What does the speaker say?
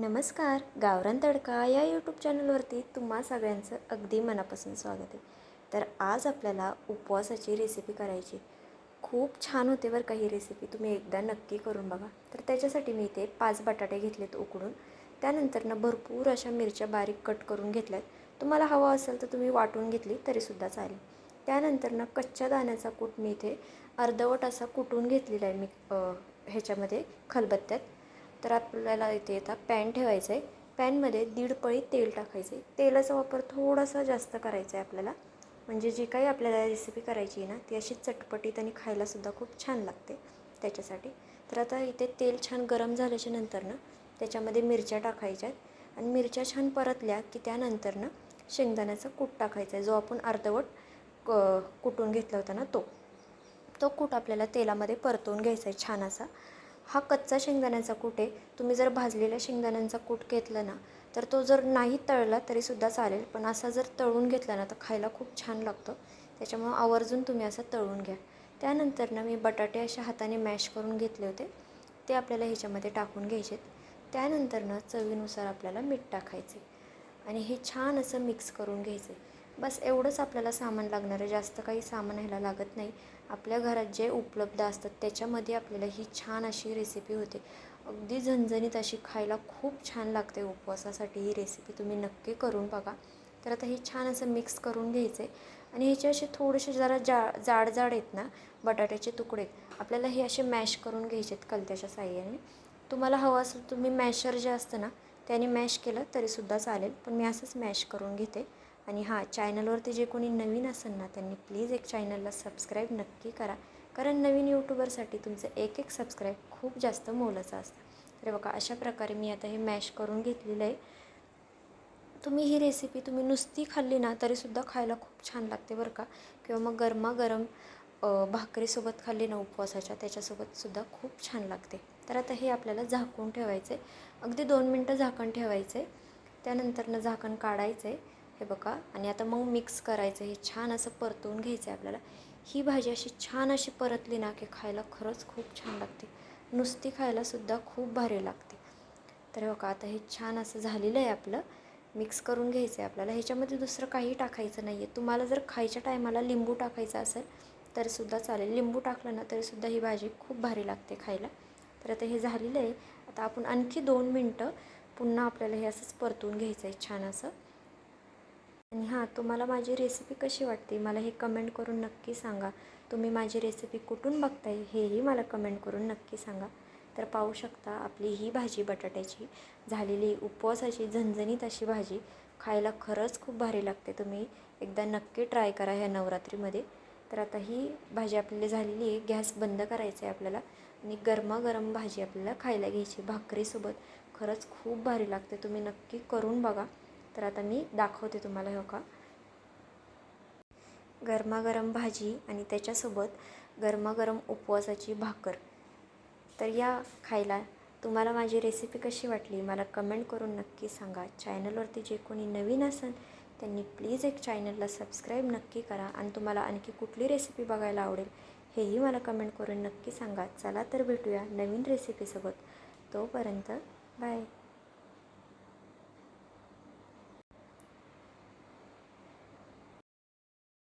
नमस्कार. गावरान तडका या यूट्यूब चॅनलवरती तुम्हा सगळ्यांचं अगदी मनापासून स्वागत आहे. तर आज आपल्याला उपवासाची रेसिपी करायची. खूप छान होते बरं का ही रेसिपी. तुम्ही एकदा नक्की करून बघा. तर त्याच्यासाठी मी इथे 5 बटाटे घेतलेत उकडून. त्यानंतर भरपूर अशा मिरच्या बारीक कट करून घेतल्यात. तुम्हाला हवं असेल तर तुम्ही वाटून घेतली तरीसुद्धा चालेल. त्यानंतर कच्च्या दाण्याचा कूट मी इथे अर्धवट असा कुटून घेतलेला आहे मी ह्याच्यामध्ये खलबत्त्यात. तर आपल्याला इथे आता पॅन ठेवायचं आहे. पॅनमध्ये 1.5 पळी तेल टाकायचं आहे. तेलाचा वापर थोडासा जास्त करायचा आहे आपल्याला, म्हणजे जी काही आपल्याला रेसिपी करायची आहे ना ती अशी चटपटीत आणि खायलासुद्धा खूप छान लागते त्याच्यासाठी. तर आता इथे तेल छान गरम झाल्याच्या नंतर त्याच्यामध्ये मिरच्या टाकायच्या आहेत आणि मिरच्या छान परतल्या की त्यानंतर शेंगदाण्याचा कूट टाकायचा आहे, जो आपण अर्धवट कुटून घेतला होता ना तो कूट आपल्याला तेलामध्ये परतवून घ्यायचा आहे छान असा. हा कच्चा शेंगदाण्याचा कूट आहे. तुम्ही जर भाजलेल्या शेंगदाण्यांचा कूट घेतला ना तर तो जर नाही तळला तरीसुद्धा चालेल, पण असा जर तळून घेतला ना तर खायला खूप छान लागतो. त्याच्यामुळं आवर्जून तुम्ही असं तळून घ्या. त्यानंतर मी बटाटे अशा हाताने मॅश करून घेतले होते, ते आपल्याला ह्याच्यामध्ये टाकून घ्यायचे. त्यानंतर चवीनुसार आपल्याला मीठ टाकायचे आणि हे छान असं मिक्स करून घ्यायचं. बस एवढंच आपल्याला सामान लागणार आहे. जास्त काही सामान ह्याला लागत नाही. आपल्या घरात जे उपलब्ध असतात त्याच्यामध्ये आपल्याला ही छान अशी रेसिपी होते. अगदी झणझणीत अशी, खायला खूप छान लागते. उपवासासाठी ही रेसिपी तुम्ही नक्की करून बघा. तर आता हे छान असं मिक्स करून घ्यायचं आहे आणि ह्याचे असे थोडेसे जरा जाड आहेत ना बटाट्याचे तुकडे, आपल्याला हे असे मॅश करून घ्यायचे आहेत कलत्याच्या साहाय्याने. तुम्हाला हवं असेल तुम्ही मॅशर जे असतं ना त्याने मॅश केलं तरीसुद्धा चालेल, पण मी असंच मॅश करून घेते. आणि हां, चॅनलवरती जे कोणी नवीन असेल ना त्यांनी प्लीज एक चॅनलला सबस्क्राईब नक्की करा, कारण नवीन यूट्यूबरसाठी तुमचं एक सबस्क्राईब खूप जास्त मोलाचं असतं. तर बघा अशा प्रकारे मी आता हे मॅश करून घेतलेलं आहे. तुम्ही ही रेसिपी तुम्ही नुसती खाल्ली ना तरीसुद्धा खायला खूप छान लागते बरं का, किंवा मग गरमागरम भाकरीसोबत खाल्ली ना उपवासाच्या त्याच्यासोबतसुद्धा खूप छान लागते. तर आता हे आपल्याला झाकून ठेवायचं आहे. अगदी 2 मिनटं झाकण ठेवायचं आहे. त्यानंतर झाकण काढायचं आहे हे बघा, आणि आता मग मिक्स करायचं. हे छान असं परतवून घ्यायचं आहे आपल्याला. ही भाजी अशी छान अशी परतली ना की खायला खरंच खूप छान लागते. नुसती खायलासुद्धा खूप भारी लागते. तर बघा आता हे छान असं झालेलं आहे आपलं. मिक्स करून घ्यायचं आहे आपल्याला. ह्याच्यामध्ये दुसरं काही टाकायचं नाही आहे. तुम्हाला जर खायच्या टायमाला लिंबू टाकायचं असेल तरीसुद्धा चालेल. लिंबू टाकलं ना तरीसुद्धा ही भाजी खूप भारी लागते खायला. तर आता हे झालेलं आहे. आता आपण आणखी 2 मिनटं पुन्हा आपल्याला हे असंच परतवून घ्यायचं आहे छान असं. आणि हां, तुम्हाला माझी रेसिपी कशी वाटते मला हे कमेंट करून नक्की सांगा. तुम्ही माझी रेसिपी कुठून बघताय हेही मला कमेंट करून नक्की सांगा. तर पाहू शकता आपली ही भाजी बटाट्याची झालेली उपवासाची झणझणीत अशी भाजी, खायला खरंच खूप भारी लागते. तुम्ही एकदा नक्की ट्राय करा ह्या नवरात्रीमध्ये. तर आता ही भाजी आपल्याला झालेली आहे. गॅस बंद करायचा आहे आपल्याला आणि गरमागरम भाजी आपल्याला खायला घ्यायची भाकरीसोबत. खरंच खूप भारी लागते. तुम्ही नक्की करून बघा. तर आता मी दाखवते तुम्हाला हो का, गरमागरम भाजी आणि त्याच्यासोबत गरमागरम उपवासाची भाकर. तर या खायला. तुम्हाला माझी रेसिपी कशी वाटली मला कमेंट करून नक्की सांगा. चॅनलवरती जे कोणी नवीन असेल त्यांनी प्लीज एक चॅनलला सबस्क्राईब नक्की करा. आणि तुम्हाला आणखी कुठली रेसिपी बघायला आवडेल हेही मला कमेंट करून नक्की सांगा. चला तर भेटूया नवीन रेसिपीसोबत. तोपर्यंत बाय.